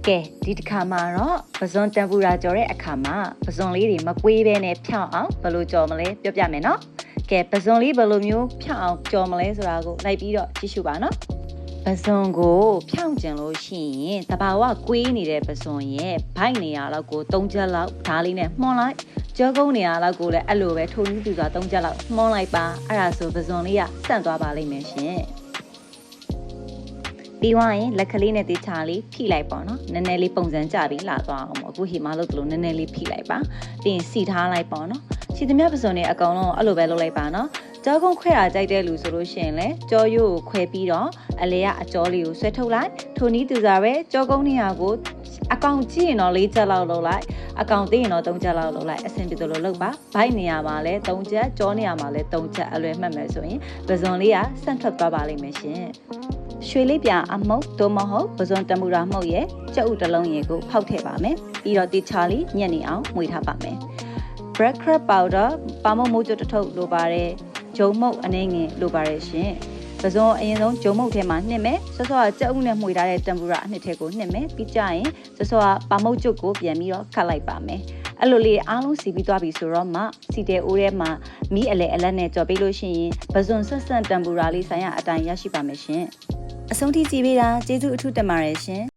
ကဲဒီတစ်ခါမှာတော့ပဇွန်တန်ပူရာကြော်တဲ့အခါမှာပဇွန်လေးတွေမကွေးဘဲနဲ့ဖြောင်းအောင်ဘယ်လိုကြော်မလဲပြောပြမယ်နော်ကဲပဇွန်လေးဘယ်လိုမျိုးဖြောင်းအောင်ကြော်မလဲဆိုတာကိုလိုက်ပြီးတော့ကြည့်ရှုပါနော်ပဇွန်ကိုဖြောင်းကျင်လို့ရှိရင်တဘာဝကွေးနေတဲ့ပဇွန်ရဲ့ဘိုက်နေရလောက်ကို3ချက်လောက်ဓားလေးနဲ့မှွန်လိုက်ကြောကုန်းနေရလောက်ကိုလည်းအဲ့လိုပဲထိုးနည်းသူစွာ3ချက်လောက်မှွန်လိုက်ပါအဲ့ဒါဆိုပဇွန်လေးကဆန့်သွားပါလိမ့်မယ်ရှင်ပြီးသွားရင်လက်ကလေးနဲ့တေချာလေးဖိလိုက်ပေါ့နော်နည်းနည်းလေးပုံစံကြပြီးလာသွားအောင်ပေါ့အခုဟီမာလို့တလို့နည်းနည်းလေးဖိလိုက်ပါပြီးရင်စီထားလိုက်ပေါ့နော်စီသမျှပစုံတွေအကောင်လုံးအဲ့လိုပဲလုပ်လိုက်ပါနော်ကြောကုန်းခွဲတာကြိုက်တဲ့လူဆိုလို့ရှိရင်လည်းကြောရိုးကိုခွဲပြီးတော့အလေကအကြောလေးကိုဆွဲထုတ်လိုက်ထိုနည်းသူစားပဲကြောကုန်းနေရာကိုအကောင်ကြည့်ရင်တော့4ချက်လောက်လုပ်လိုက်အကောင်သိရင်တော့3ချက်လောက်လုပ်လိုက်အဆင်ပြေတယ်လို့လုပ်ပါဘိုက်နေရာမှာလည်း3ချက်ကြောနေရာမှာလည်း3ချက်အလွယ်မှတ်မယ်ဆိုရင်ပဇွန်လေးကဆန့်ထွက်သွားပါလိမ့်မယ်ရှင်ရွှေလေးပြအမုတ်တို့မဟုတ်ပဇွန်တမူရာမှုတ်ရဲ့ကြက်ဥတစ်လုံးရေကိုဖောက်ထည့်ပါမယ်ပြီးတော့တေချာလေးညက်နေအောင်မှွေထားပါမယ် bread crab powder ပါမုတ်မိုးကြတစ်ထုပ်လိုပါတယ်ဂျုံမုတ်အနှင်းငယ်လိုပါတယ်ရှင်ပဇွန်အရင်ဆုံးဂျုံမုတ်ထဲမှာနှစ်မယ်ဆော့ဆော့ကကြက်ဥနဲ့မှွေထားတဲ့တမ်ပူရာအနှစ်ထဲကိုနှစ်မယ်ပြီးကြရင်ဆော့ဆော့ကပါမုတ်ကျွတ်ကိုပြန်ပြီးတော့ခတ်လိုက်ပါမယ်အဲ့လိုလေးအားလုံးစီပြီးသွားပြီဆိုတော့မှစီတဲအိုးထဲမှာမီးအလဲအလက်နဲ့ကြော်ပေးလို့ရှိရင်ပဇွန်ဆက်ဆက်တမ်ပူရာလေးဆိုင်ရအတိုင်းရရှိပါမယ်ရှင်အဆုံးထိကြည့်ပေးတာကျေးဇူးအထူးတင်ပါတယ်ရှင်